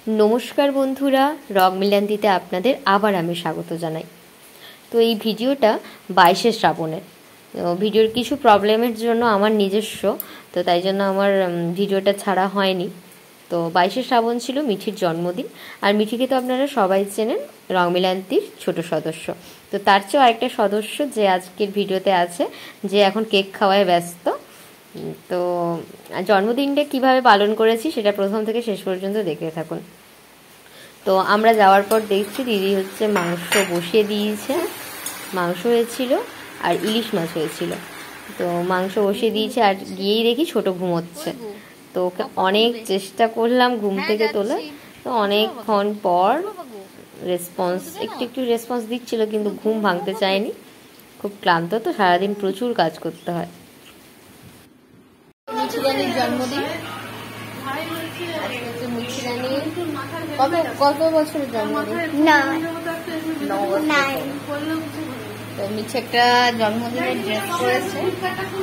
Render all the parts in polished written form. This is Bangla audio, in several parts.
নমস্কার বন্ধুরা, রং মিলান্তিতে আপনাদের আবার আমি স্বাগত জানাই। তো এই ভিডিওটা 22শে শ্রাবণের। ভিডিওর কিছু প্রবলেমের জন্য আমার নিজস্ব, তো তাই জন্য আমার ভিডিওটা ছাড়া হয়নি। তো 22শে শ্রাবণ ছিল মিঠির জন্মদিন, আর মিঠিকে তো আপনারা সবাই চেনেন, রং মিলান্তির ছোট সদস্য। তো তার চেয়েও আরেকটা সদস্য যে আজকের ভিডিওতে আছে, যে এখন কেক খাওয়ায় ব্যস্ত। তো জন্মদিনটা কিভাবে পালন করেছি সেটা প্রথম থেকে শেষ পর্যন্ত দেখতে থাকুন। তো আমরা যাওয়ার পর দেখছি দিদি হচ্ছে মাংস বসিয়ে দিয়েছে, মাংস হয়েছিল আর ইলিশ মাছ হয়েছিল। তো মাংস বসিয়ে দিয়েছে, আর গিয়েই দেখি ছোট ঘুমোচ্ছে। তো ওকে অনেক চেষ্টা করলাম ঘুম থেকে তোলা, তো অনেকক্ষণ পর একটু রেসপন্স দিচ্ছিল, কিন্তু ঘুম ভাঙতে চায়নি। খুব ক্লান্ত, তো সারাদিন প্রচুর কাজ করতে হয়। মিঠিরানির জন্মদিন। কত বছরের জন্মদিন? তো মিঠি একটা জন্মদিনের ড্রেস করেছে।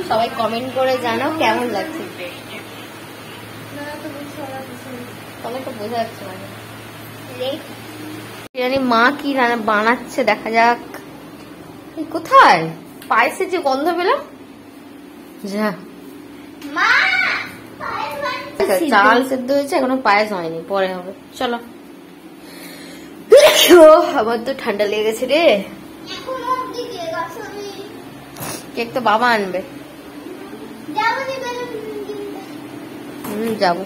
সবাই কমেন্ট করে জানাও কেমন লাগছে। তোমাকে বোঝা যাচ্ছে না। মা কি বানাচ্ছে দেখা যাক। কোথায় পায়েসের যে গন্ধ পেলাম, যা চাল সেদ্ধ হয়েছে, এখনো পায়েস হয়নি, পরে হবে। চলো। আমার তো ঠান্ডা লেগে গেছে রে। কেক তো বাবা আনবে। যাব।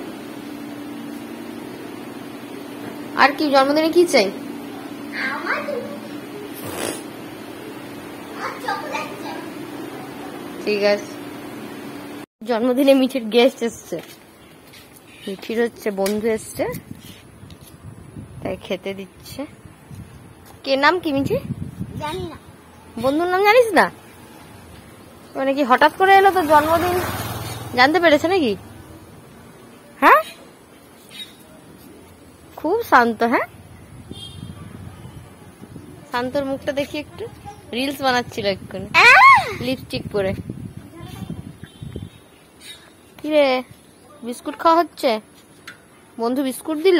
আর কি জন্মদিনে কি চাই? ঠিক আছে। জন্মদিনে মিঠির গেস্ট এসছে, মিঠির হচ্ছে বন্ধু এসছে, তাই খেতে দিচ্ছে। কে নাম কি মিঠি? জানি না। বন্ধুর নাম জানিস না? মানে কি হঠাৎ করে এলো তো জন্মদিন, জানতে পেরেছে নাকি? হ্যাঁ, খুব শান্ত। হ্যাঁ, শান্তর মুখটা দেখি একটু। রিলস বানাচ্ছিল এক্ষুনি লিপস্টিক পরে। কিরে, বিস্কুট খাওয়া হচ্ছে? বন্ধু বিস্কুট দিল।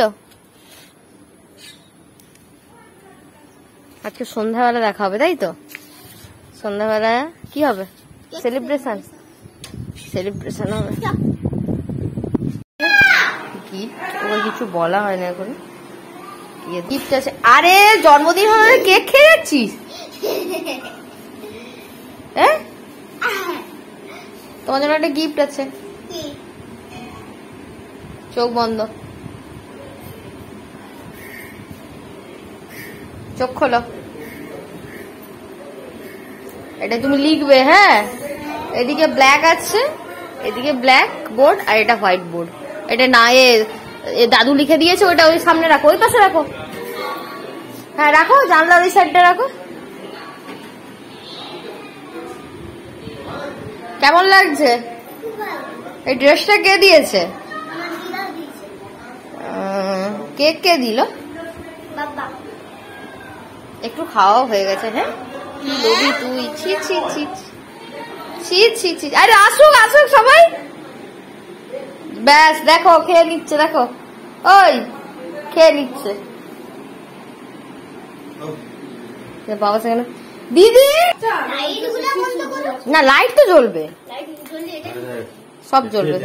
আজকে সন্ধ্যাবেলা দেখা হবে, তাই তো? সন্ধ্যাবেলা কি হবে? সেলিব্রেশন হবে। কিছু বলা হয় না এখন। গিফট আছে। আরে জন্মদিন হলে কেক খেয়ে যাচ্ছিস? হ্যাঁ, তোমার জন্য একটা গিফট আছে। চোখ বন্ধ, চোখ খোলো। এটা তুমি লিখবে। হ্যাঁ, এদিকে ব্ল্যাক আছে, এদিকে ব্ল্যাক বোর্ড, আর এটা হোয়াইট বোর্ড। এটা না দাদু লিখে দিয়েছে, ওটা ওই সামনে রাখো, ওই পাশে রাখো। হ্যাঁ রাখো, জানলার ওই সাইডটা রাখো। কেমন লাগছে? এই ড্রেসটা কে দিয়েছে? কেক কে দিল? একটু খাওয়া হয়ে গেছে। হ্যাঁ, কি লোভী তুই। ছি ছি ছি ছি ছি ছি। আরে আসুক আসুক সবাই। ব্যাস দেখো খেয়ে নিচ্ছে, দেখো ওই খেয়ে নিচ্ছে। বাবা সেখানে দিদি না, লাইট তো জ্বলবে, সব জ্বলবে।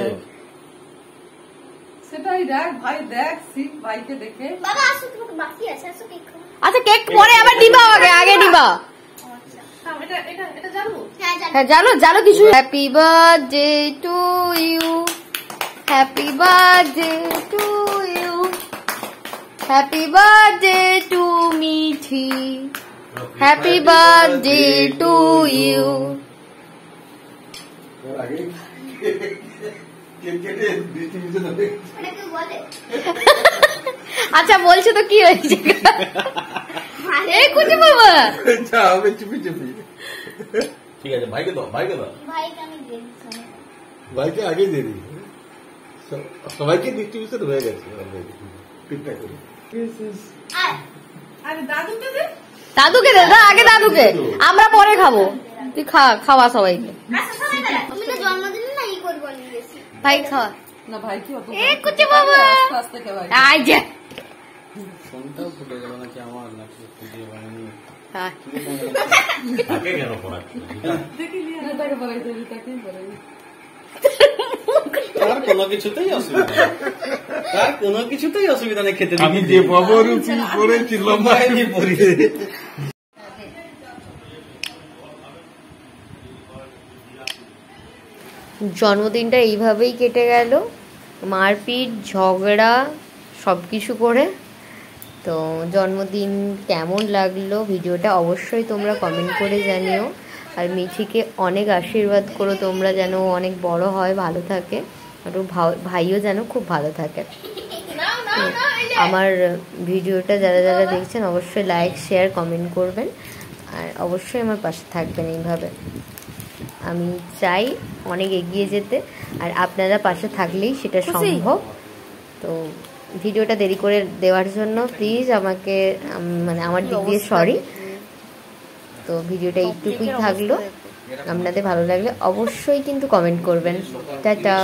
সেটাই দেখ ভাই, দেখ শিখ ভাইকে দেখে। আচ্ছা কেক পরে আবার দিবা, আগে দিবা। হ্যাঁ জানো জানো কিছু। Happy birthday to you, happy birthday to you, happy birthday to Mithi, happy birthday to you. আচ্ছা বলছো তো কি হয়েছে? এই কুচি বাবা চুপি চুপি। ঠিক আছে, ভাইকে দাও, ভাইকে দাও। ভাইকে আগে দিয়ে দিই। সবাইকে ডিস্ট্রিবিউশন হয়ে গেছে ঠিকঠাক করে। দাদুকে দে, আগে দাদুকে, আমরা পরে খাবো। তুই খাওয়া সবাইকে। ভাই খাওয়া না, ভাই কি কুচি বাবা। আয় যা ফোনটাও ফুটে গেল নাকি আমার নাকি ভিডিও বানানি তাকে কেন পড়াচ্ছি তার কোনো কিছুতেই অসুবিধা নেই তার কোনো কিছুতেই অসুবিধা নেই খেতে আমি যে বাবা রুচি করেছিলাম জন্মদিনটা এইভাবেই কেটে গেল, মারপিট ঝগড়া সব কিছু করে। তো জন্মদিন কেমন লাগলো ভিডিওটা অবশ্যই তোমরা কমেন্ট করে জানিও। আর মিঠিকে অনেক আশীর্বাদ করো তোমরা, যেন অনেক বড় হয়, ভালো থাকে, আর ভাইও যেন খুব ভালো থাকে। আমার ভিডিওটা যারা যারা দেখছেন অবশ্যই লাইক শেয়ার কমেন্ট করবেন, আর অবশ্যই আমার পাশে থাকবেন। এইভাবে আমি চাই অনেক এগিয়ে যেতে, আর আপনারা পাশে থাকলেই সেটা সম্ভব। তো ভিডিওটা দেরি করে দেওয়ার জন্য প্লিজ আমাকে মানে আমার দিক দিয়ে সরি। তো ভিডিওটা এইটুকুই থাকলো, আপনাদের ভালো লাগলে অবশ্যই কিন্তু কমেন্ট করবেন। টাটা।